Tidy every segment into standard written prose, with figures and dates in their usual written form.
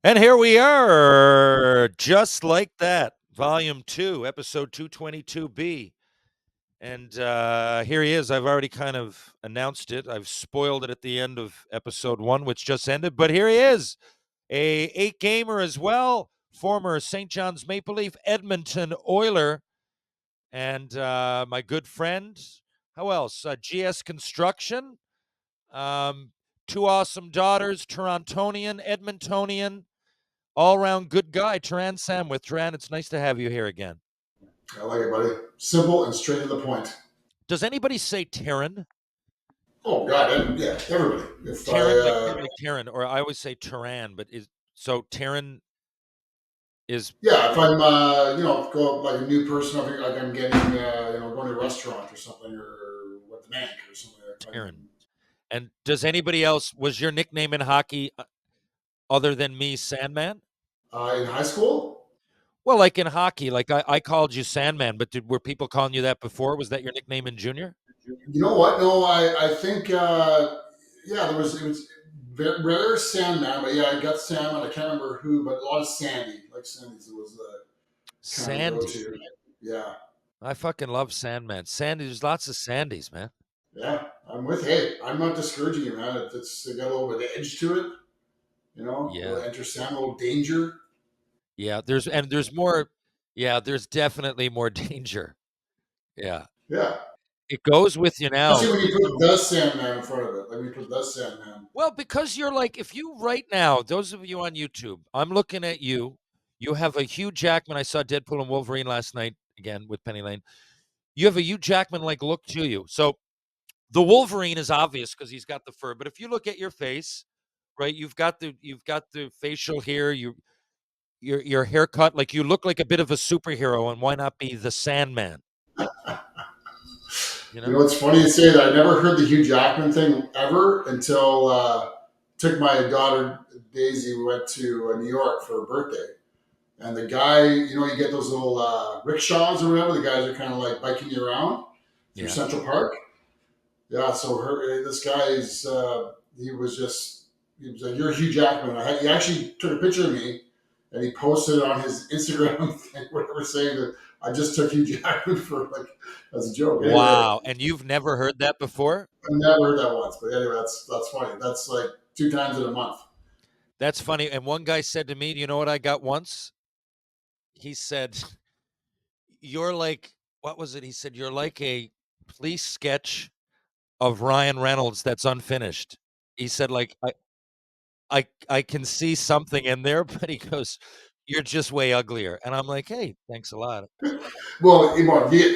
And here we are, just like that, Volume 2, Episode 222B. And here he is. I've already kind of announced it. I've spoiled it at the end of Episode 1, which just ended. But here he is, a 8-gamer as well, former St. John's Maple Leaf, Edmonton Oiler, and my good friend, how else? GS Construction, um, 2 awesome daughters, Torontonian, Edmontonian, all-around good guy, Terran Sandwith. Terran, it's nice to have you here again. I like it, buddy. Simple and straight to the point. Does anybody say Terran? Oh God, yeah, everybody. If Terran, like I, like Terran, or I always say Terran, but is so Terran is yeah, if I'm, go like a new person, I think like I'm getting, going to a restaurant or something, or what the bank or something. Terran. And does anybody else, was your nickname in hockey other than me, Sandman? In high school, Well, like in hockey, like I called you Sandman, but were people calling you that before? Was that your nickname in junior? you know what? No, I think, yeah, it was rare Sandman, but yeah, I got Sandman. I can't remember who, but a lot of Sandy, like Sandy's was the kind of go Sandy. to. Yeah, I fucking love Sandman. Sandy, there's lots of Sandys, man. yeah, I'm with. Hey, I'm not discouraging you, man. It got a little bit of edge to it. A Yeah. little enter Sam, a little danger. Yeah, there's more. Yeah, there's definitely more danger. Yeah. Yeah. It goes with you now. Especially when you put the Sandman in front of it. Like when you put the Sandman. Well, because you're like, if you right now, those of you on YouTube, I'm looking at you. You have a Hugh Jackman. I saw Deadpool and Wolverine last night again with Penny Lane. You have a Hugh Jackman like look to you. So the Wolverine is obvious because he's got the fur. But if you look at your face, right, you've got the facial hair, your haircut, like you look like a bit of a superhero. And why not be the Sandman? You You know? know, it's funny you say that. I never heard the Hugh Jackman thing ever until took my daughter Daisy. We went to New York for her birthday. And the guy, you get those little rickshaws or whatever. The guys are kind of like biking you around through Yeah. Central Park. Yeah, so this guy's he was like, "You're Hugh Jackman." He actually took a picture of me and he posted it on his Instagram thing, whatever, saying that I just took Hugh Jackman for like as a joke. Anyway, Wow. And you've never heard that before? I never heard that once, but anyway, that's funny. That's like 2 times in a month. That's funny. And one guy said to me, "Do you know what I got once?" He said, "You're like, what was it?" He said, "You're like a police sketch of Ryan Reynolds that's unfinished." He said, like, I can see something in there, but he goes, "You're just way uglier." And I'm like, "Hey, thanks a lot." Well, you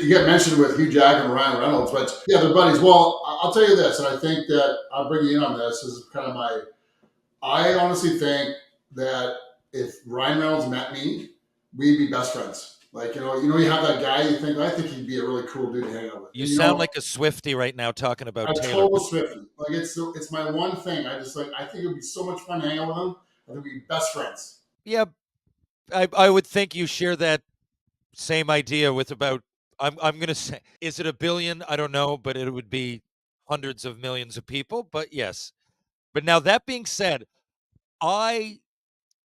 get mentioned with Hugh Jackman and Ryan Reynolds, but yeah, they're buddies. Well, I'll tell you this, and I think that I'll bring you in on this. This is kind of my. I honestly think that if Ryan Reynolds met me, we'd be best friends. Like you have that guy. You think I think he'd be a really cool dude to hang out with. You And sound like a Swiftie right now talking a about Taylor. total Swifty. Like it's my one thing. I think it'd be so much fun to hang out with him. I think we'd be best friends. Yeah, I would think you share that same idea with about I'm gonna say, is it a billion? I don't know, but it would be hundreds of millions of people. But yes. But now that being said, I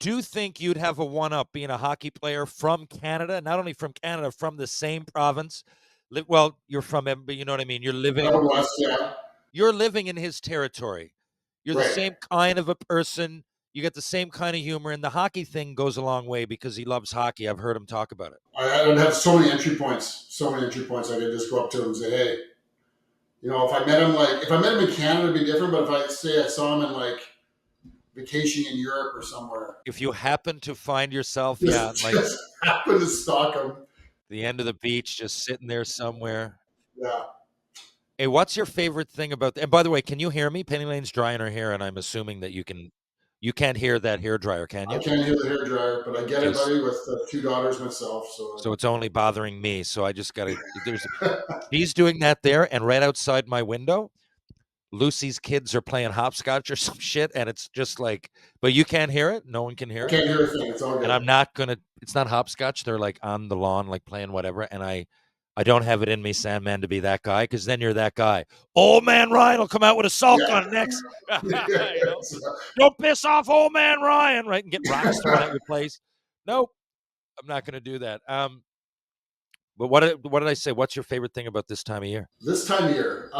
do think you'd have a one up being a hockey player from Canada, not only from Canada, from the same province. Well, you're from, but you know what I mean. Out west, yeah, You're living in his territory. You're the right. same kind of a person. You get the same kind of humor, and the hockey thing goes a long way because he loves hockey. I've heard him talk about it. I'd have so many entry points. So many entry points. I could just go up to him and say, "Hey, if I met him in Canada, it'd be different. But if I say I saw him in like vacationing in Europe or somewhere, If you happen to find yourself, yeah, just like just happen to stalk him, the end of the beach, just sitting there somewhere. yeah. Hey, what's your favorite thing about? And by the way, can you hear me? Penny Lane's drying her hair, and I'm assuming that you can. You can't hear that hair dryer, can I you? can't hear the hair dryer, but I get it, Just buddy. With 2 daughters myself, so so it's only bothering me. So I just gotta. There's He's doing that there, and right outside my window, Lucy's kids are playing hopscotch or some shit, and it's just like, but you can't hear it. No one can I hear it, can't hear a thing. It's all and good. I'm not gonna. It's not hopscotch. They're like on the lawn, like playing whatever, and I don't have it in me, Sandman, to be that guy, because then you're that guy. Old man Ryan will come out with a sulk Yeah. on next. Don't piss off old man Ryan, right? And get rocks thrown at your place. Nope, I'm not going to do that. But what did I say? What's your favorite thing about this time of year? This time of year,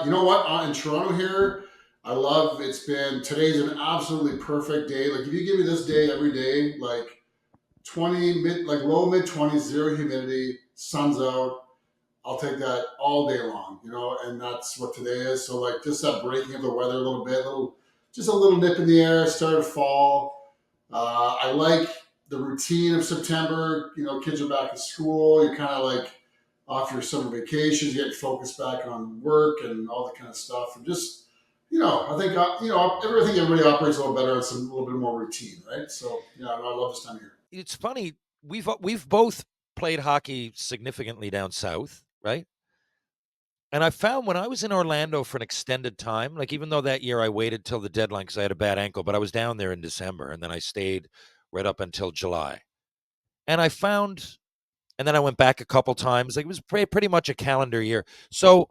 you know what? In Toronto here, I love. Today's an absolutely perfect day. Like if you give me this day every day, like low mid 20s, zero humidity, sun's out. I'll take that all day long, and that's what today is. So like just that breaking of the weather a little bit, just a little nip in the air, start of fall. I like the routine of September. Kids are back at school. You're kind of like off your summer vacations, getting focused back on work and all that kind of stuff. And just, I think, everybody operates a little better on a little bit more routine, right? So, yeah, I love this time of year. It's funny. We've both played hockey significantly down south, right? And I found when I was in Orlando for an extended time, like even though that year I waited till the deadline because I had a bad ankle, but I was down there in December and then I stayed right up until July. And I found, and then I went back a couple times. Like it was pretty much a calendar year. So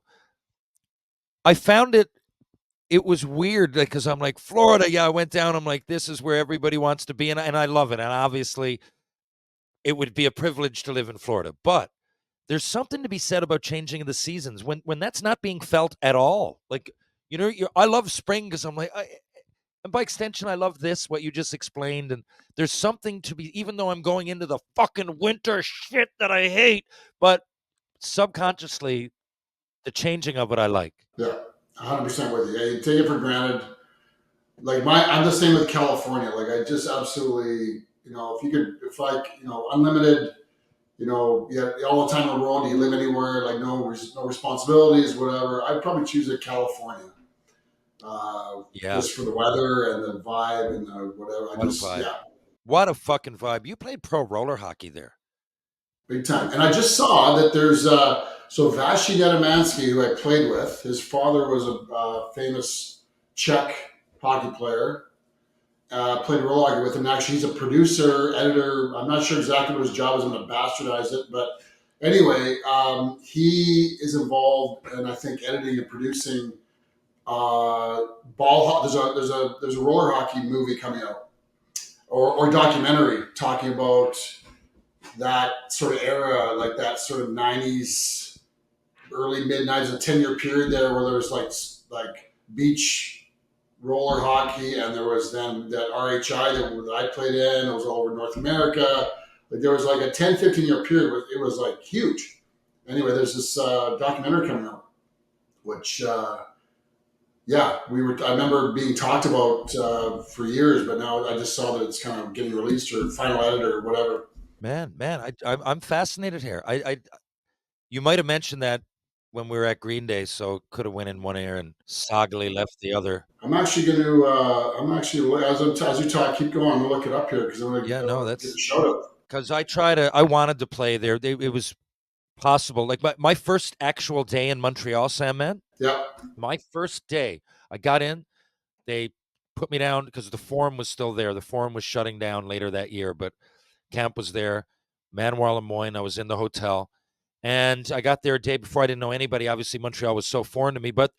I found it was weird because I'm like, Florida, yeah, I went down. I'm like, this is where everybody wants to be. And I love it. And obviously, it would be a privilege to live in Florida. But there's something to be said about changing the seasons when that's not being felt at all. Like, I love spring because I'm like, and by extension, I love this, what you just explained. And there's something to be, even though I'm going into the fucking winter shit that I hate, but subconsciously, the changing of it I like. Yeah, 100% with you. Yeah, you take it for granted. Like I'm the same with California. Like I just absolutely, if like, unlimited, yeah, all the time in the world, you live anywhere, like no responsibilities, whatever. I'd probably choose a California, Yeah. just for the weather and the vibe and the whatever. What a vibe. Yeah, What a fucking vibe. You played pro roller hockey there. big time. And I just saw that there's so Vashi Nedemansky, who I played with. His father was a famous Czech hockey player. Played roller hockey with him. Actually, he's a producer, editor. I'm not sure exactly what his job is. I'm going to bastardize it, but anyway, he is involved in, I think, editing and producing ball. There's a roller hockey movie coming out, or documentary talking about that sort of era, like that sort of '90s, early mid '90s, a 10-year period there where there's like beach roller hockey, and there was then that RHI that I played in. It was all over North America. Like there was like a 10, 15-year period. It was like huge. Anyway, there's this documentary coming out, which yeah, I remember being talked about for years, but now I just saw that it's kind of getting released or final edit or whatever. Man, I'm fascinated here. You might have mentioned that when we were at Green Day, so could have went in one ear and soggily left the other. I'm actually going to. I'm actually as you talk, keep going. I'm gonna look it up here because I'm going Yeah, to no, get a that's shout out. because I wanted to play there. It was possible. Like my first actual day in Montreal, Sam, man. Yeah, My first day, I got in. They put me down because the forum was still there. The forum was shutting down later that year, but camp was there. Manoir Lemoyne. I was in the hotel, and I got there a day before. I didn't know anybody. Obviously, Montreal was so foreign to me. But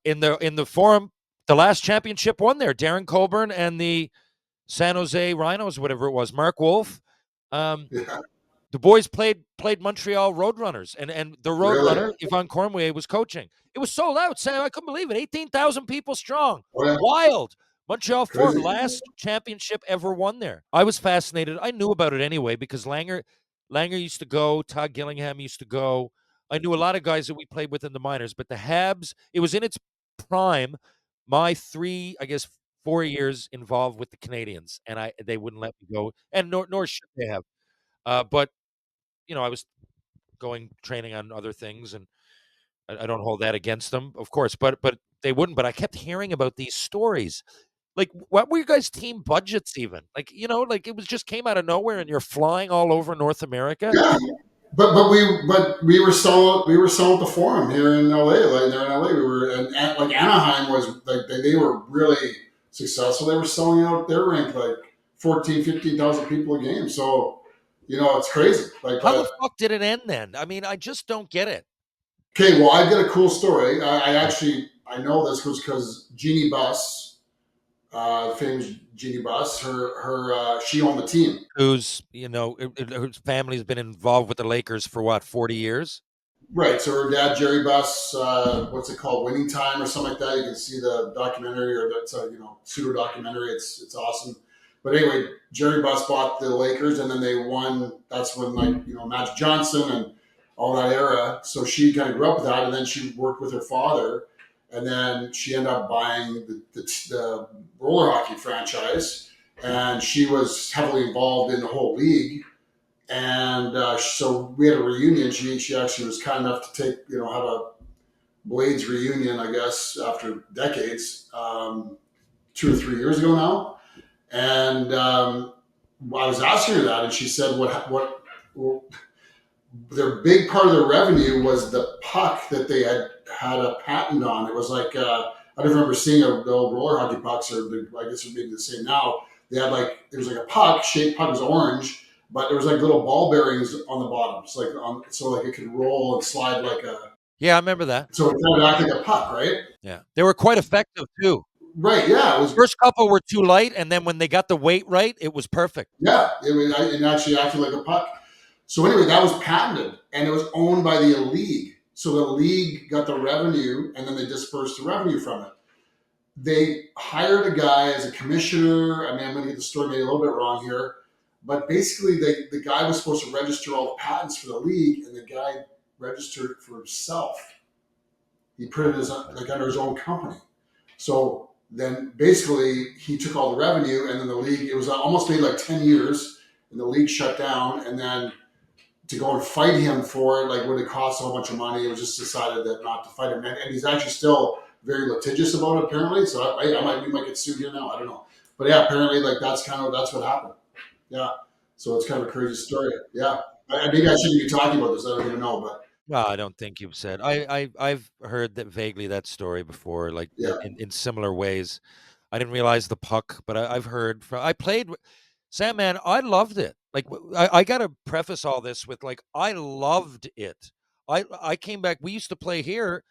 in the forum, the last championship won there. Darren Colburn and the San Jose Rhinos, whatever it was. Mark Wolf. Um, yeah, the boys played Montreal Roadrunners, and the really. Roadrunner Yvonne Cormier was coaching. It was sold out, Sam. I couldn't believe it. 18,000 people strong. Oh yeah, Wild. Montreal Forum, crazy. last championship ever won there. I was fascinated. I knew about it anyway because Langer used to go. Todd Gillingham used to go. I knew a lot of guys that we played with in the minors, but the Habs, it was in its prime. My 3, I guess 4 years involved with the Canadiens, and they wouldn't let me go, and nor should they have. But I was going training on other things, and I don't hold that against them, of course. But they wouldn't. But I kept hearing about these stories. Like, what were you guys' team budgets even? Like, like it was just came out of nowhere, and you're flying all over North America. Yeah, but we were selling at the forum here in LA. Like there in LA, we were and like Anaheim was like they were really successful. They were selling out their rink like 14, 15,000 people a game. So It's crazy. Like, How the but fuck did it end then? I mean, I just don't get it. okay, well, I get a cool story. I Yeah. actually I know this was because Jeannie Buss, famous Jeannie Buss, she owned the team. Who's, whose family's been involved with the Lakers for what, 40 years? Right. So her dad, Jerry Buss, what's it called, Winning Time or something like that. You can see the documentary, or that's a pseudo documentary. It's awesome. But anyway, Jerry Buss bought the Lakers, and then they won. That's when, like, Magic Johnson and all that era. So she kind of grew up with that, and then she worked with her father, and then she ended up buying the roller hockey franchise, and she was heavily involved in the whole league. And so we had a reunion. She actually was kind enough to have a Blades reunion, I guess, after decades, 2 or 3 years ago now. And I was asking her that, and she said what their big part of their revenue was the puck that they had a patent on. It was like, I don't remember seeing the old roller hockey pucks, or I guess it may be the same now. They had like, it was like a puck, shaped puck was orange, but there was like little ball bearings on the bottom. It's like so like it could roll and slide like a, Yeah, I remember that. so it kind of acted like a puck, right? Yeah. They were quite effective too. Right. Yeah. It was. First couple were too light, and then when they got the weight right, it was perfect. Yeah. It actually acted like a puck. So anyway, that was patented, and it was owned by the league. So the league got the revenue, and then they dispersed the revenue from it. They hired a guy as a commissioner. I mean, I'm going to get the story maybe a little bit wrong here, but basically, the guy was supposed to register all the patents for the league, and the guy registered it for himself. He put it as like under his own company. So then, basically, he took all the revenue, and then the league. It was almost made like 10 years, and the league shut down, and then to go and fight him for it, like, would it cost a whole bunch of money? It was just decided that not to fight him, and he's actually still very litigious about it, apparently. So we might get sued here now. I don't know, but yeah, apparently, like, that's what happened. Yeah, so it's kind of a crazy story. Yeah, maybe I shouldn't be talking about this. I don't even know, but Well, I don't think you've said. I've heard that vaguely that story before, like yeah, in similar ways. I didn't realize the puck, but I've heard from. I played Sandman. I loved it. Like, I got to preface all this with, like, I loved it. I came back. We used to play here.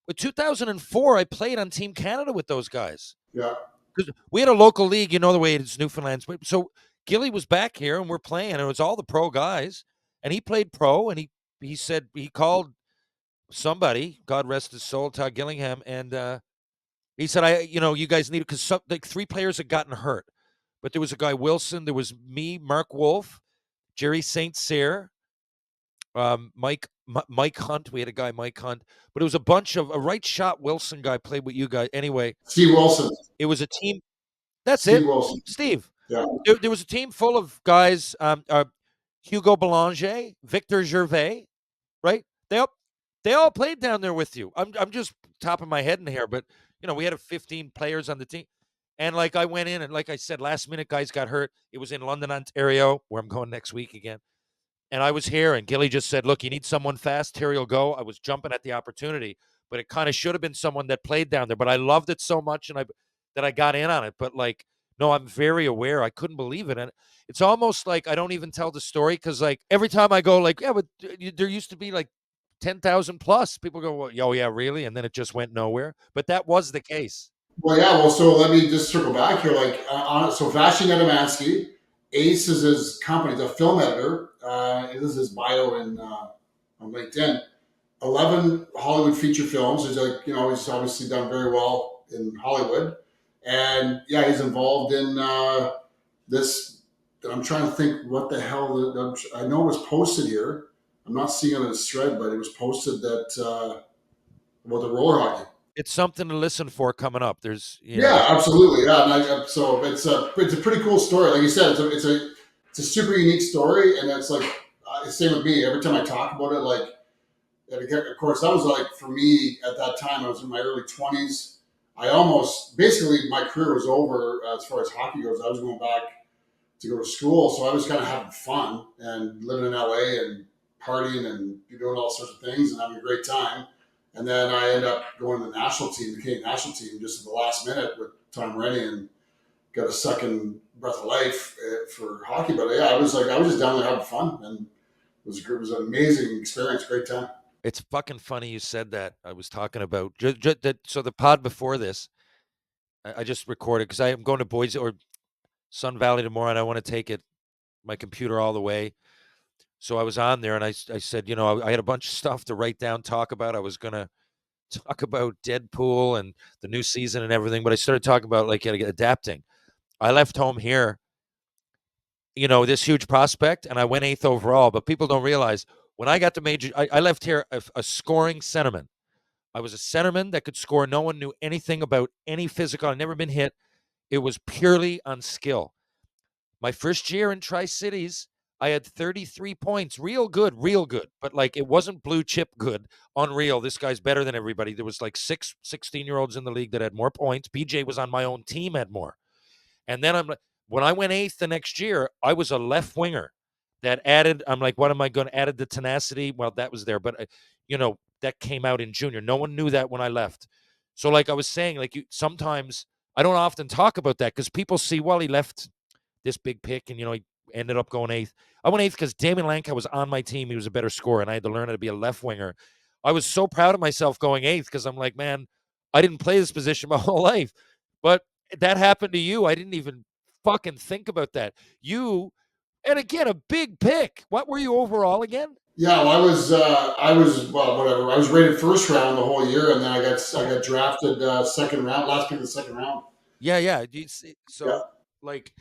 With 2004, I played on Team Canada with those guys yeah. because we had a local league. You know the way it is, Newfoundland. So Gilly was back here, and we're playing, and it was all the pro guys, and he played pro, and he said he called somebody, God rest his soul, Todd Gillingham, and he said, you guys need it because like 3 players had gotten hurt, but there was a guy Wilson, there was me, Mark Wolf, Jerry St. Cyr, Mike Hunt. We had a guy Mike Hunt, but it was a bunch of a right shot Wilson guy played with you guys. Anyway, Steve Wilson. it was a team. That's it, Steve Wilson. Steve. Yeah. There was a team full of guys. Hugo Belanger, Victor Gervais, right? They all played down there with you. I'm just top of my head in here, but we had 15 players on the team. And like I went in and like I said, last minute guys got hurt. It was in London, Ontario, where I'm going next week again. And I was here and Gilly just said, look, you need someone fast, Terry will go. I was jumping at the opportunity, but it kind of should have been someone that played down there. But I loved it so much that I got in on it. But like, no, I'm very aware. I couldn't believe it. And it's almost like I don't even tell the story because like every time I go, like, yeah, but there used to be like 10,000 plus. People go, well, oh, yeah, really? And then it just went nowhere. But that was the case. Well, yeah. Well, so let me just circle back here. Like, so Vashti Adamansky, Ace is his company, the film editor. This is his bio on LinkedIn. 11 Hollywood feature films. He's like, he's obviously done very well in Hollywood, and yeah, he's involved in this. I'm trying to think what the hell. I know it was posted here. I'm not seeing it in this thread, but it was posted that about the roller hockey. It's something to listen for coming up. Yeah, absolutely. Yeah, and so it's a pretty cool story. Like you said, it's a super unique story, and it's like same with me. Every time I talk about it, like, and again, of course, that was like for me at that time. I was in my early 20s. I almost basically my career was over as far as hockey goes. I was going back to go to school, so I was kind of having fun and living in LA and partying and doing all sorts of things and having a great time. And then I ended up going to the national team, the Canadian national team, just at the last minute with Tom Rennie, and get a second breath of life for hockey. But yeah, I was just down there having fun, and it was an amazing experience, great time. It's fucking funny you said that. I was talking about that. So the pod before this, I just recorded because I am going to Boise or Sun Valley tomorrow, and I want to take my computer all the way. So I was on there, and I said, I had a bunch of stuff to write down, talk about. I was gonna talk about Deadpool and the new season and everything, but I started talking about like adapting. I left home here, this huge prospect, and I went 8th overall. But people don't realize when I got to major, I left here a scoring centerman. I was a centerman that could score. No one knew anything about any physical. I'd never been hit. It was purely on skill. My first year in Tri-Cities, I had 33 points. Real good. But like it wasn't blue chip good. Unreal. This guy's better than everybody. There was like 16-year-olds in the league that had more points. BJ was on my own team, had more. And then when I went 8th the next year, I was a left winger that added, I'm like, what am I going to add the tenacity? Well, that was there, but that came out in junior. No one knew that when I left. So like I was saying, like sometimes I don't often talk about that because people see, well, he left this big pick and, he ended up going 8th. I went 8th because Damien Lanka was on my team. He was a better scorer, and I had to learn how to be a left winger. I was so proud of myself going 8th because I'm like, man, I didn't play this position my whole life. But that happened to you. I didn't even fucking think about that. And again, a big pick. What were you overall again? Yeah, well, I was well, whatever. I was rated first round the whole year, and then I got drafted second round, last pick of the second round. Yeah. Yeah, So like,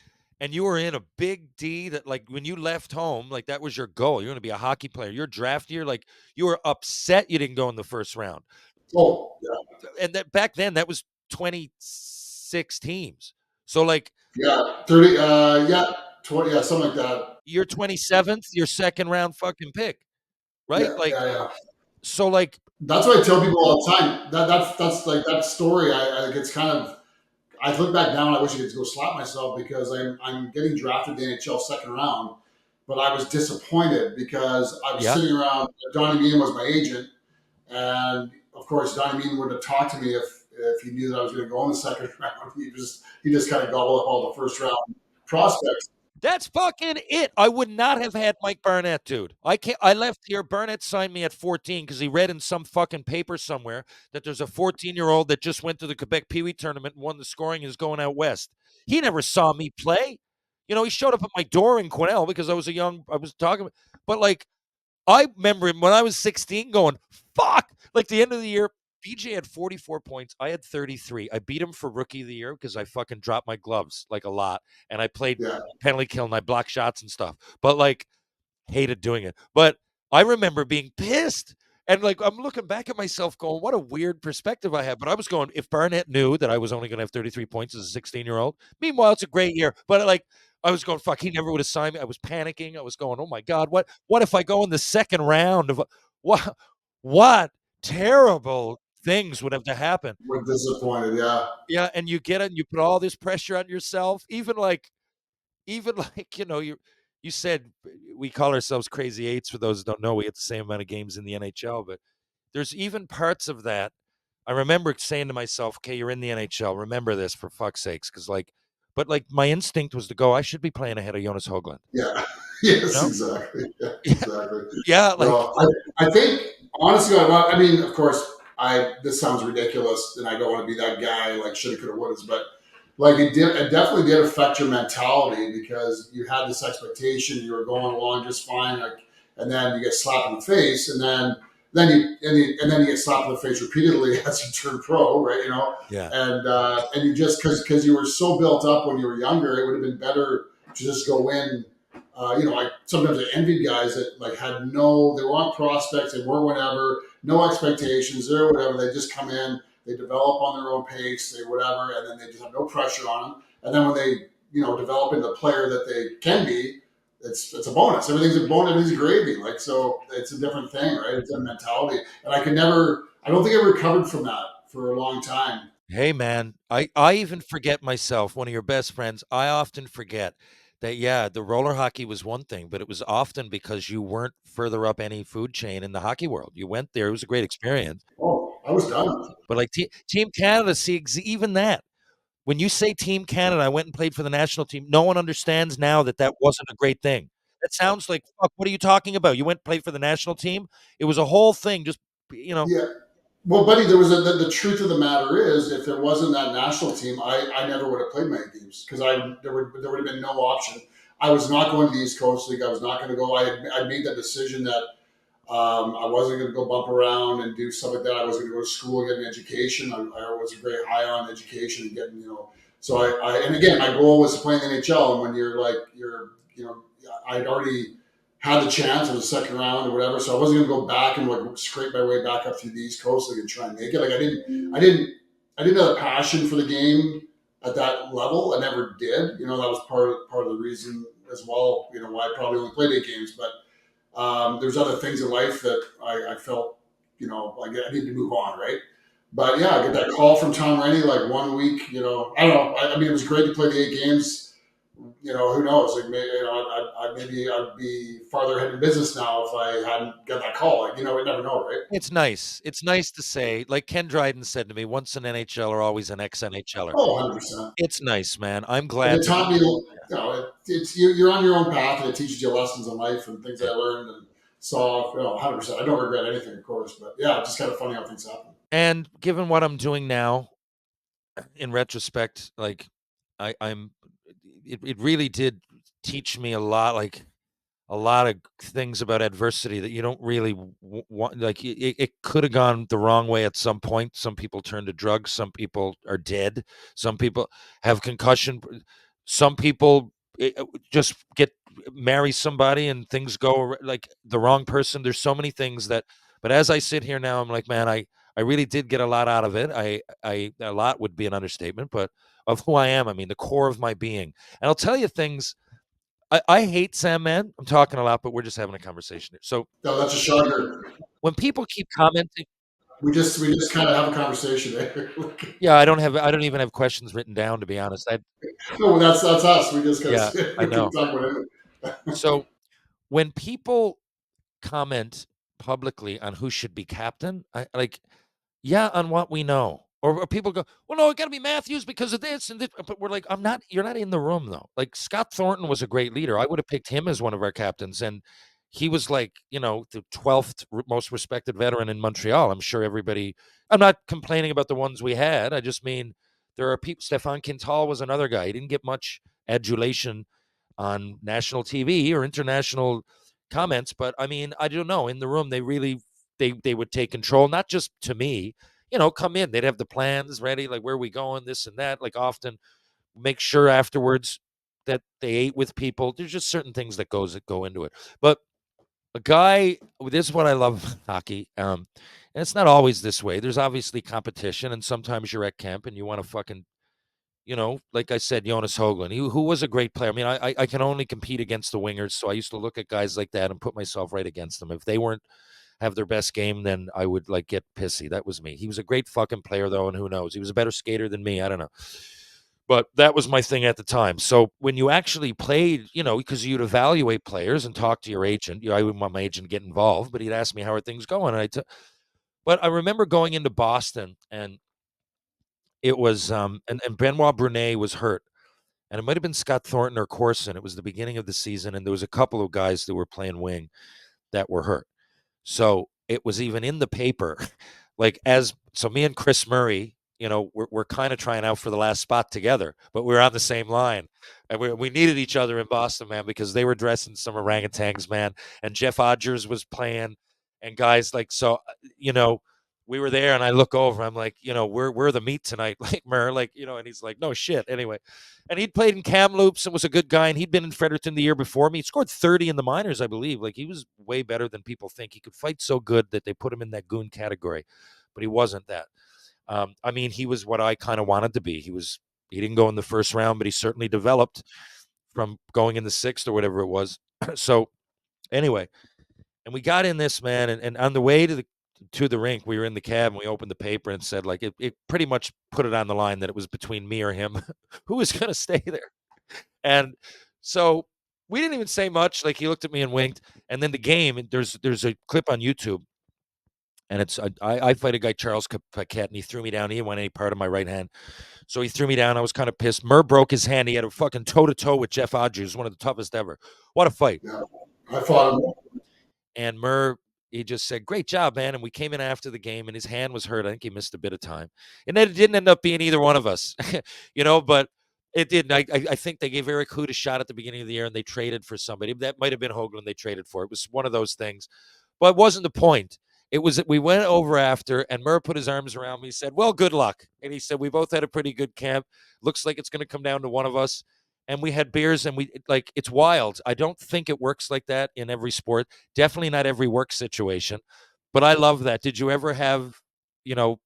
and you were in a big D that like when you left home, like that was your goal. You're going to be a hockey player. Your draft year, like you were upset you didn't go in the first round. oh yeah, And that back then that was 26 teams. So like yeah, 30, yeah, 20, yeah, something like that. you're 27th, your second round fucking pick, right? Yeah, Like yeah, yeah. so like That's what I tell people all the time. That's like that story. I it's kind of. I look back now and I wish I could go slap myself because I'm getting drafted to the NHL second round, but I was disappointed because I was yeah. sitting around. Donnie Meehan was my agent, and of course Donnie Meehan would have talked to me if he knew that I was going to go in the second round. He just kind of gobbled up all the first round prospects. That's fucking it. I would not have had Mike Barnett, dude. I left here. Barnett signed me at 14 because he read in some fucking paper somewhere that there's a 14-year-old that just went to the Quebec Pee Wee tournament and won the scoring and is going out west. He never saw me play. He showed up at my door in Quesnel because I was talking, but like I remember him when I was 16 going, fuck. Like the end of the year, BJ had 44 points. I had 33. I beat him for rookie of the year because I fucking dropped my gloves like a lot. And I played Yeah, penalty kill and I blocked shots and stuff. But like hated doing it. But I remember being pissed. And like I'm looking back at myself going, what a weird perspective I have. But I was going, if Barnett knew that I was only going to have 33 points as a 16-year-old, meanwhile, it's a great year. But like I was going, fuck, he never would have signed me. I was panicking. I was going, oh my God, what if I go in the second round of what terrible things would have to happen? we're disappointed. Yeah, Yeah, and you get it and you put all this pressure on yourself, even like, you said we call ourselves crazy eights. For those who don't know, we get the same amount of games in the NHL, but there's even parts of that. I remember saying to myself, okay, you're in the NHL. Remember this for fuck's sakes. But like my instinct was to go, I should be playing ahead of Jonas Hoagland. yeah, You yes, know? exactly, yeah, Yeah. exactly. Yeah. Like, No, I think honestly, I mean, of course, this sounds ridiculous, and I don't want to be that guy like shoulda, coulda, woulda, but like it definitely did affect your mentality because you had this expectation, you were going along just fine, like, and then you get slapped in the face, and then you get slapped in the face repeatedly as you turn pro, right? yeah. And you just because you were so built up when you were younger, it would have been better to just go in. I sometimes I envied guys that like they weren't prospects, they weren't whatever, no expectations, they're whatever. They just come in, they develop on their own pace, they whatever, and then they just have no pressure on them. And then when they develop into the player that they can be, it's a bonus. Everything's a bonus. Everything's gravy. Like so, it's a different thing, right? It's a mentality, and I don't think I recovered from that for a long time. Hey man, I even forget myself, one of your best friends. I often forget that yeah, the roller hockey was one thing, but it was often because you weren't further up any food chain in the hockey world. You went there, it was a great experience. Oh, I was done. But like Team Canada, see even that. When you say Team Canada, I went and played for the national team. No one understands now that that wasn't a great thing. It sounds like, fuck, what are you talking about? You went and played for the national team? It was a whole thing. Just, you know, Yeah. Well, buddy, there was the truth of the matter is, if there wasn't that national team, I never would have played many games because there would have been no option. I was not going to the East Coast League. I was not going to go. I made that decision that I wasn't going to go bump around and do stuff like that. I was going to go to school, get an education. I was very high on education and getting, So and again, my goal was to play in the NHL. And when I'd already had the chance. It was a second round or whatever. So I wasn't going to go back and like scrape my way back up through the East Coast League and try and make it. Like I didn't have a passion for the game at that level. I never did. That was part of the reason as well. Why I probably only played 8 games, but there's other things in life that I felt, like I need to move on, right? But yeah, I get that call from Tom Rennie like one week. I don't know. I mean, it was great to play the 8 games. Who knows? Like, maybe I'd be farther ahead in business now if I hadn't got that call. Like, we never know, right? it's nice. It's nice to say, like Ken Dryden said to me, once an NHLer, always an ex-NHLer. Oh, 100%. It's nice, man. I'm And glad it that taught me, it's you're on your own path, and it teaches you lessons in life and things I learned and saw. 100%. I don't regret anything, of course, but yeah, it's just kind of funny how things happen. and given what I'm doing now, in retrospect, like I'm it really did teach me a lot, like a lot of things about adversity that you don't really want. Like it could have gone the wrong way at some point. Some people turn to drugs. Some people are dead. Some people have concussion. Some people just get marry somebody and things go like the wrong person. There's so many things that. But as I sit here now, I'm like, man, I really did get a lot out of it. A lot would be an understatement, but of who I am, I mean, the core of my being. And I'll tell you things. I hate Sam, man. I'm talking a lot, but we're just having a conversation here. So No, that's a shocker. when people keep commenting, We just kind of have a conversation there. yeah, I don't even have questions written down, to be honest. No, that's us. We just kind Yeah, of I we keep know. talking about it. So when people comment publicly on who should be captain, I like, yeah, on what we know. Or people go, well, no, it got to be Matthews because of this and this. But we're like, you're not in the room though. Like Scott Thornton was a great leader. I would have picked him as one of our captains. And he was like, the 12th most respected veteran in Montreal. I'm sure I'm not complaining about the ones we had. I just mean there are people, Stefan Quintal was another guy. He didn't get much adulation on national TV or international comments, but I mean, I don't know. In the room, they would take control, not just to me, come in. They'd have the plans ready, like where are we going, this and that. Like often make sure afterwards that they ate with people. There's just certain things that go into it. But a guy, this is what I love hockey. And it's not always this way. There's obviously competition, and sometimes you're at camp and you want to fucking, like I said, Jonas Hoagland, who was a great player. I mean, I can only compete against the wingers, so I used to look at guys like that and put myself right against them. If they weren't have their best game, then I would like get pissy. That was me. He was a great fucking player though, and who knows? He was a better skater than me. I don't know. But that was my thing at the time. So when you actually played, because you'd evaluate players and talk to your agent, I wouldn't want my agent to get involved, but he'd ask me how are things going, and but I remember going into Boston, and it was and Benoit Brunet was hurt, and it might have been Scott Thornton or Corson. It was the beginning of the season, and there was a couple of guys that were playing wing that were hurt. So it was even in the paper, so me and Chris Murray, we're kind of trying out for the last spot together, but we were on the same line. And we needed each other in Boston, man, because they were dressing some orangutans, man. And Jeff Odgers was playing, and guys like, so, we were there, and I look over, I'm like, we're the meat tonight, like Murr, like, and he's like, no shit. Anyway, and he'd played in Kamloops and was a good guy, and he'd been in Fredericton the year before me. He scored 30 in the minors, I believe. Like, he was way better than people think. He could fight so good that they put him in that goon category, but he wasn't that. I mean, he was what I kind of wanted to be. He didn't go in the first round, but he certainly developed from going in the sixth or whatever it was. So anyway, and we got in this, man, and on the way to the rink, we were in the cab and we opened the paper and said, like, it pretty much put it on the line that it was between me or him who was going to stay there. And so we didn't even say much. Like, he looked at me and winked. And then the game, and there's a clip on YouTube And I fight a guy, Charles Paquette, and he threw me down. He didn't want any part of my right hand. So he threw me down. I was kind of pissed. Murr broke his hand. He had a fucking toe-to-toe with Jeff Odgers, one of the toughest ever. What a fight. Yeah. I fought him. And Murr, he just said, "Great job, man." And we came in after the game, and his hand was hurt. I think he missed a bit of time. And then it didn't end up being either one of us, but it didn't. I think they gave Eric Hoot a shot at the beginning of the year, and they traded for somebody. That might have been Hoagland they traded for. It was one of those things. But it wasn't the point. It was that we went over after, and Murr put his arms around me. He said, "Well, good luck." And he said, "We both had a pretty good camp. Looks like it's going to come down to one of us." And we had beers, and it's wild. I don't think it works like that in every sport. Definitely not every work situation. But I love that. Did you ever have, to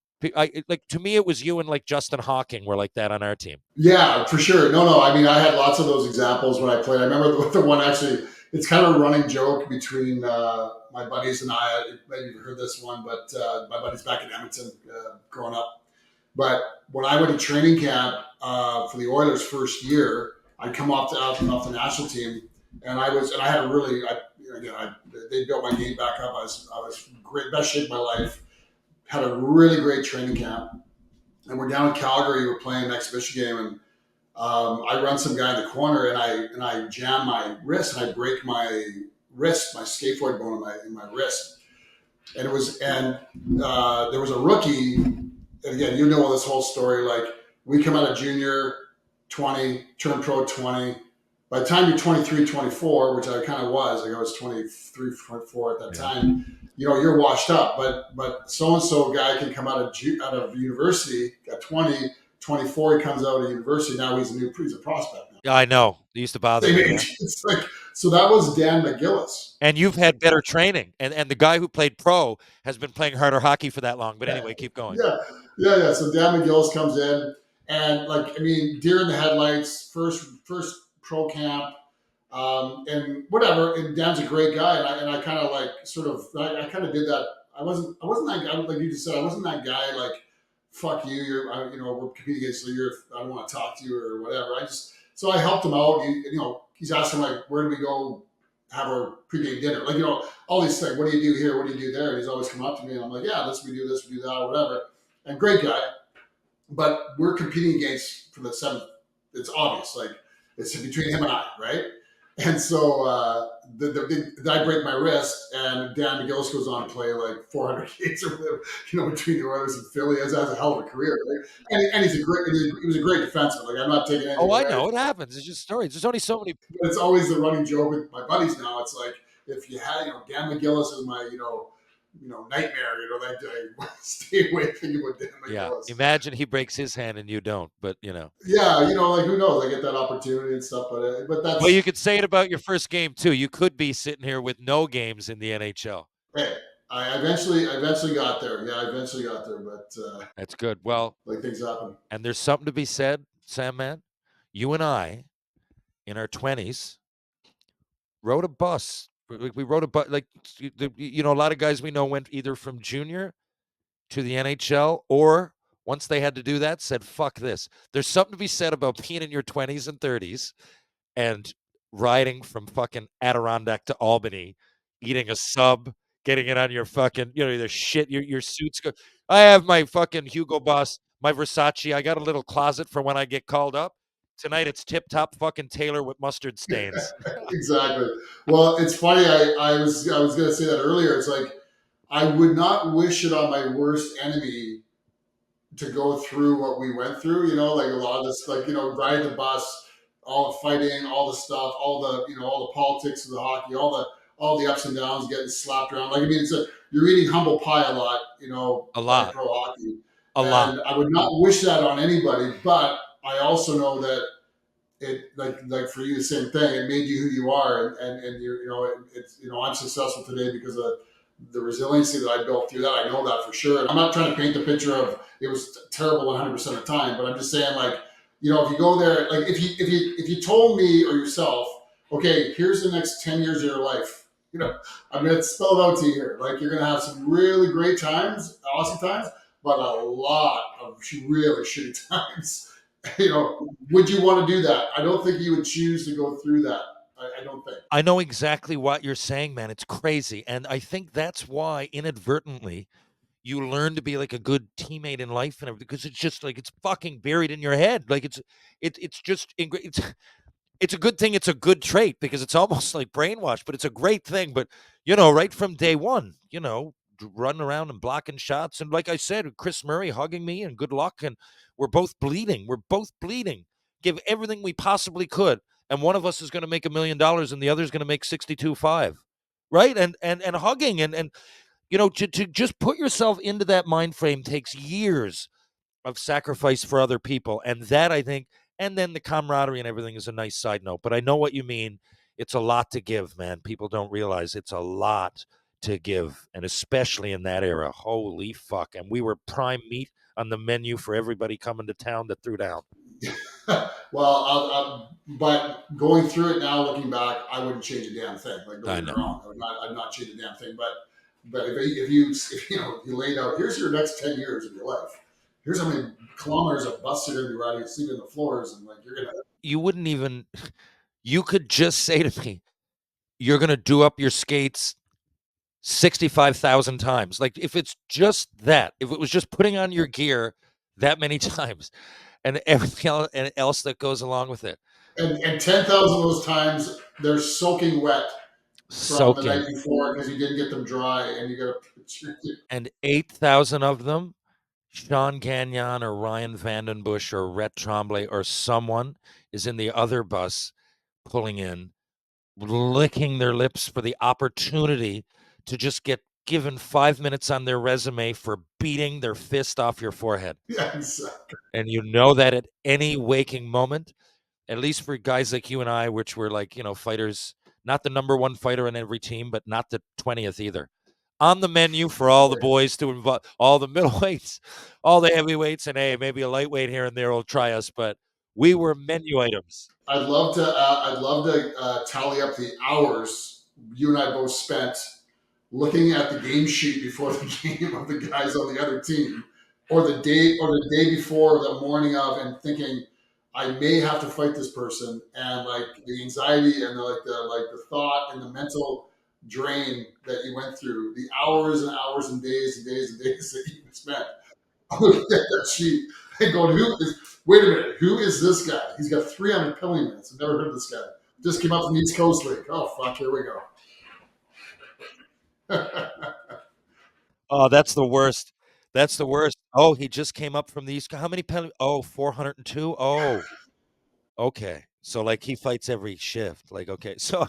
me, it was you and like Justin Hawking were like that on our team. Yeah, for sure. No. I mean, I had lots of those examples when I played. I remember the one actually. It's kind of a running joke between my buddies and I. Maybe you've heard this one, but my buddies back in Edmonton growing up. But when I went to training camp for the Oilers' first year, I'd come off the national team, and I had a really, they built my game back up. I was great, best shape of my life. Had a really great training camp, and we're down in Calgary. We're playing an exhibition game, and I run some guy in the corner, and I jam my wrist, and I break my wrist, my scaphoid bone in my wrist, and there was a rookie. And again, you know this whole story. Like, we come out of junior 20, turn pro 20. By the time you're 23, 24, which I kind of was, like I was 23, 24 at that time, you're washed up. But so-and-so guy can come out of university at 20, 24, he comes out of university. Now he's a prospect now. Yeah, I know. They used to bother me. Yeah. It's like, so that was Dan McGillis. And you've had better training. And the guy who played pro has been playing harder hockey for that long. But anyway, keep going. Yeah. So Dan McGillis comes in, and deer in the headlights, first pro camp, and whatever. And Dan's a great guy, and I kind of I kind of did that. I wasn't that guy, like you just said. I wasn't that guy like, fuck you. We're competing against you. I don't want to talk to you or whatever. So I helped him out. He's asking like, where do we go have our pregame dinner? Like, all these things. What do you do here? What do you do there? And he's always come up to me, and I'm like, yeah, we do this, we do that, or whatever. And great guy, but we're competing against for the seventh. It's obvious, like it's between him and I, right? And so I break my wrist, and Dan McGillis goes on to play like 400 games or whatever, between the Oilers and Philly. Has a hell of a career, right? And he was a great defenseman. Like, I'm not taking anything away. I know it happens. It's just stories. There's only so many. But it's always the running joke with my buddies now. It's like, if you had, Dan McGillis is my, nightmare. I stay away thinking about Dan McGillis. Yeah, imagine he breaks his hand and you don't. But Yeah, like, who knows? I get that opportunity and stuff, but that's. Well, you could say it about your first game too. You could be sitting here with no games in the NHL. Hey, I eventually got there. Yeah, I eventually got there, but that's good. Well, like, things happen. And there's something to be said, Sam, man. You and I, in our 20s, rode a bus. We rode a bus. Like, a lot of guys we know went either from junior to the NHL, or once they had to do that, said, fuck this. There's something to be said about being in your 20s and 30s and riding from fucking Adirondack to Albany, eating a sub, getting it on your fucking, the shit, your suits go. I have my fucking Hugo Boss, my Versace. I got a little closet for when I get called up. Tonight it's tip top fucking Taylor with mustard stains. Exactly. Well, it's funny. I was going to say that earlier. It's like, I would not wish it on my worst enemy to go through what we went through. Like a lot of this, like, riding the bus, all the fighting, all the stuff, all the politics of the hockey, all the ups and downs, getting slapped around. Like, you're eating humble pie a lot. A lot. Pro hockey. A lot. I would not wish that on anybody, but I also know that it, like for you, the same thing. It made you who you are, and you're, I'm successful today because of the resiliency that I built through that. I know that for sure. And I'm not trying to paint the picture of it was terrible 100% of the time, but I'm just saying, like, if you go there, like, if you told me or yourself, okay, here's the next 10 years of your life, I'm going to spell it out to you here. Like, you're going to have some really great times, awesome times, but a lot of really shitty times. Would you want to do that? I don't think you would choose to go through that. I don't think. I know exactly what you're saying, man. It's crazy. And I think that's why inadvertently you learn to be like a good teammate in life and everything because it's just like it's fucking buried in your head. Like it's just it's a good thing. It's a good trait because it's almost like brainwashed, but it's a great thing. But right from day one, running around and blocking shots, and like I said, Chris Murray hugging me and good luck, and we're both bleeding. We're both bleeding. Give everything we possibly could, and one of us is going to make $1 million, and the other is going to make 62.5, right? And hugging and to just put yourself into that mind frame takes years of sacrifice for other people. And that I think, and then the camaraderie and everything is a nice side note. But I know what you mean. It's a lot to give, man. People don't realize it's a lot to give. And especially in that era. Holy fuck. And we were prime meat on the menu for everybody coming to town that threw down. But going through it now, looking back, I wouldn't change a damn thing. Like, don't I get me know. wrong, I'd not change a damn thing. But if you laid out, here's your next 10 years of your life. Here's how many kilometers of bus you're going to be riding, sleeping on the floors, and like you're gonna. You wouldn't even, you could just say to me, you're going to do up your skates 65,000 times. Like if it's just that, if it was just putting on your gear that many times and everything else that goes along with it. And 10,000 of those times they're soaking wet from the Soaking. night before because you didn't get them dry, and you got to. And 8,000 of them, Sean Gagnon or Ryan Vandenbush or Rhett Tremblay or someone is in the other bus pulling in, licking their lips for the opportunity to just get given 5 minutes on their resume for beating their fist off your forehead. Yeah, exactly. And you know that at any waking moment, at least for guys like you and I, which were like, fighters, not the number one fighter in every team, but not the 20th either. On the menu for all the boys to involve, all the middleweights, all the heavyweights, and hey, maybe a lightweight here and there will try us, but we were menu items. I'd love to. I'd love to tally up the hours you and I both spent looking at the game sheet before the game of the guys on the other team, or the day before, or the morning of, and thinking I may have to fight this person, and like the anxiety and the thought and the mental drain that you went through, the hours and hours and days and days and days that you spent looking at that sheet and going, wait a minute, who is this guy? He's got 300 penalty minutes. I've never heard of this guy. Just came up from the East Coast League. Oh, fuck, here we go. Oh, that's the worst. That's the worst. Oh, he just came up from the East. How many penalties? Oh, 402. Oh, okay. So like he fights every shift. Like, okay. So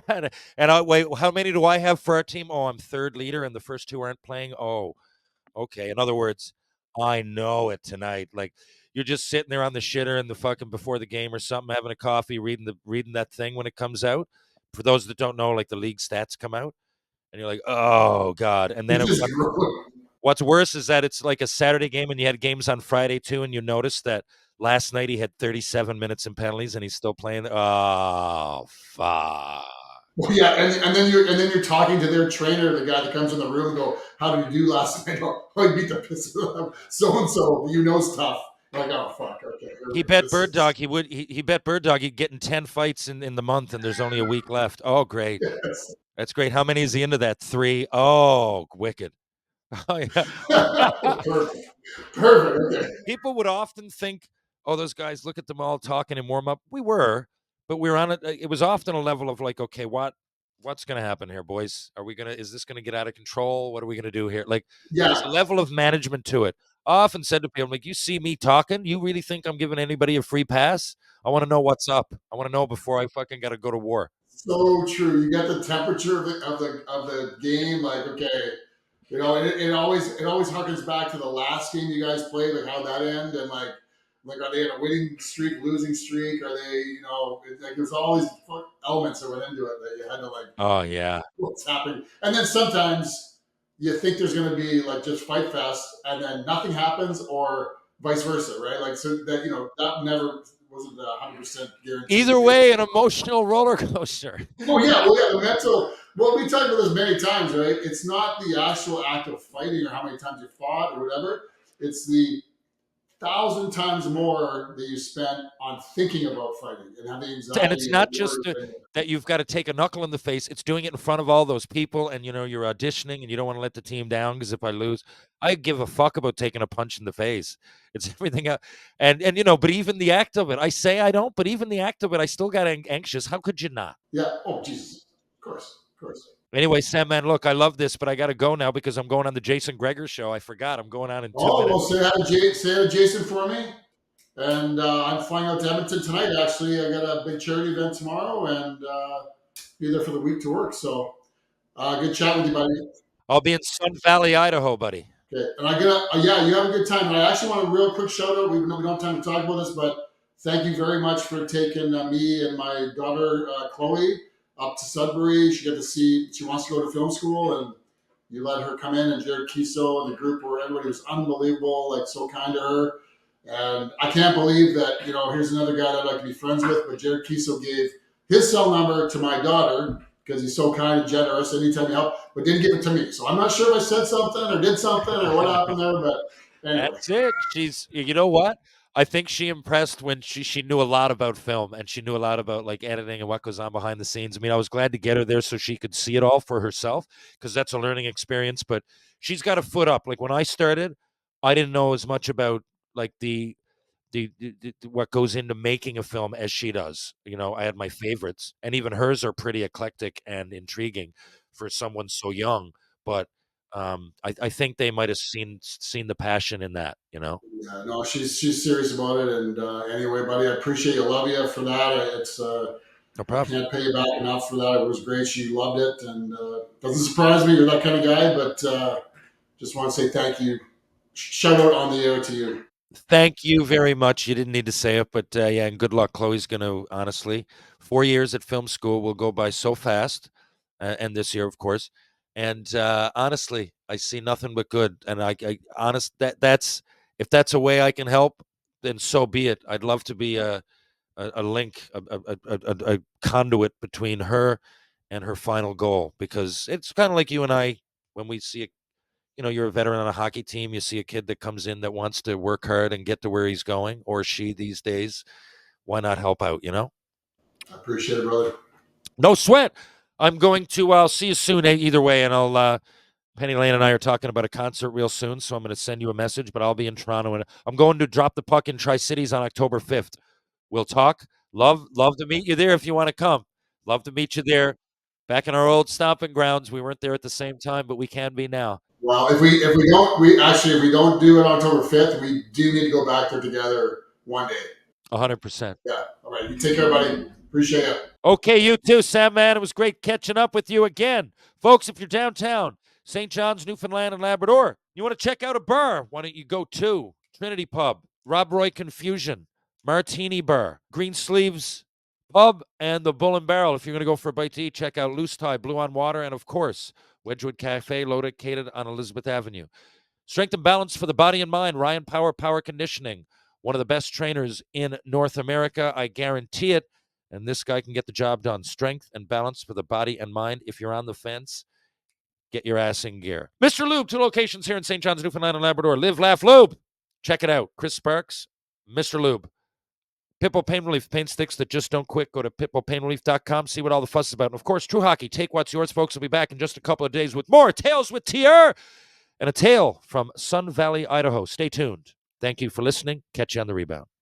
and I wait, how many do I have for our team? Oh, I'm third leader and the first two aren't playing. Oh, okay. In other words, I know it tonight. Like you're just sitting there on the shitter and the fucking before the game or something, having a coffee, reading that thing when it comes out. For those that don't know, like the league stats come out, and you're like, oh god. And then what's worse is that it's like a Saturday game, and you had games on Friday too, and you notice that last night he had 37 minutes in penalties, and he's still playing. Oh fuck. Well, yeah, and then you're talking to their trainer, the guy that comes in the room, and go, "How did you do last night?" Oh, I beat the piss out of so and so. Stuff. Like, oh fuck, okay. He bet Bird Dog he would. He bet Bird Dog he'd get in 10 fights in the month, and there's only a week left. Oh, great. Yes. That's great. How many is he into that? 3. Oh, wicked. Oh yeah. Perfect. Perfect. Okay. People would often think, "Oh, those guys, look at them all talking in warm up." We were, but we were on it. It was often a level of like, okay, what's going to happen here, boys? Are we gonna? Is this going to get out of control? What are we going to do here? Like, there's a Yeah. level of management to it. I often said to people, like, you see me talking, you really think I'm giving anybody a free pass? I want to know what's up. I want to know before I fucking got to go to war. So true. You get the temperature of the game. Like, okay, and it always harkens back to the last game you guys played, like how that end, and like are they in a winning streak, losing streak? Are they, like there's all these elements that went into it that you had to like Oh yeah. what's happening, and then sometimes you think there's going to be like just fight fest, and then nothing happens, or vice versa, right? Like so that that never wasn't 100% guaranteed. Either way, an emotional roller coaster. Well, yeah, the mental. Well, we talked about this many times, right? It's not the actual act of fighting or how many times you fought or whatever. It's the 1,000 times more that you spent on thinking about fighting and having And it's anxiety and not just worry. that you've got to take a knuckle in the face. It's doing it in front of all those people, and you're auditioning, and you don't want to let the team down because if I lose, I give a fuck about taking a punch in the face. It's everything else. And but even the act of it, I say I don't, but even the act of it, I still got anxious. How could you not? Yeah. Oh, Jesus. Of course. Of course. Anyway, Sam, man, look, I love this, but I got to go now because I'm going on the Jason Greger show. I forgot I'm going on in 2 Oh, well, minutes. say hi to Jason for me. And I'm flying out to Edmonton tonight. Actually, I got a big charity event tomorrow, and be there for the week to work. So, good chat with you, buddy. I'll be in Sun Valley, Idaho, buddy. Okay, and I got yeah, you have a good time. And I actually want a real quick shout out. We don't have time to talk about this, but thank you very much for taking me and my daughter Chloe up to Sudbury. She got to see. She wants to go to film school, and you let her come in. And Jared Kiso and the group, where everybody was unbelievable, like so kind to her. And I can't believe that here's another guy that I'd like to be friends with. But Jared Kiso gave his cell number to my daughter because he's so kind and generous anytime you help, but didn't give it to me. So I'm not sure if I said something or did something or what happened there, but anyway. That's it. You know what? I think she impressed when she knew a lot about film and she knew a lot about like editing and what goes on behind the scenes. I mean, I was glad to get her there so she could see it all for herself because that's a learning experience. But she's got a foot up. Like when I started, I didn't know as much about like the what goes into making a film as she does. I had my favorites, and even hers are pretty eclectic and intriguing for someone so young. But I think they might have seen the passion in that. Yeah, no, she's serious about it. And anyway, buddy, I appreciate you. Love you for that. It's No I problem. can't pay you back enough for that. It was great. She loved it, and doesn't surprise me. You're that kind of guy, but just want to say thank you. Shout out on the air to you. Thank you very much. You didn't need to say it, but yeah, and good luck. Chloe's going to, honestly, 4 years at film school will go by so fast, and this year, of course. And honestly, I see nothing but good. And that's if that's a way I can help, then so be it. I'd love to be a link, a conduit between her and her final goal because it's kind of like you and I when we see you're a veteran on a hockey team. You see a kid that comes in that wants to work hard and get to where he's going, or she these days. Why not help out? I appreciate it, brother. No sweat. I'm going to, I'll see you soon either way. And Penny Lane and I are talking about a concert real soon. So I'm going to send you a message, but I'll be in Toronto and I'm going to drop the puck in Tri-Cities on October 5th. We'll talk. Love to meet you there if you want to come. Love to meet you there. Back in our old stomping grounds. We weren't there at the same time, but we can be now. Well, if we don't do it on October 5th, we do need to go back there together one day. 100%. Yeah. All right. You take care, buddy. Appreciate it. Okay, you too, Sam, man. It was great catching up with you again. Folks, if you're downtown, St. John's, Newfoundland, and Labrador, you want to check out a bar, why don't you go to Trinity Pub, Rob Roy Confusion, Martini Bar, Green Sleeves Pub, and the Bull and Barrel. If you're going to go for a bite to eat, check out Loose Tie, Blue on Water, and of course, Wedgwood Cafe, located on Elizabeth Avenue. Strength and balance for the body and mind, Ryan Power Conditioning, one of the best trainers in North America. I guarantee it. And this guy can get the job done. Strength and balance for the body and mind. If you're on the fence, get your ass in gear. Mr. Lube, 2 locations here in St. John's, Newfoundland, and Labrador. Live, laugh, lube. Check it out. Chris Sparks, Mr. Lube. Pitbull Pain Relief, pain sticks that just don't quit. Go to pitbullpainrelief.com, see what all the fuss is about. And of course, True Hockey, take what's yours, folks. Will be back in just a couple of days with more Tales with TR and a tale from Sun Valley, Idaho. Stay tuned. Thank you for listening. Catch you on the rebound.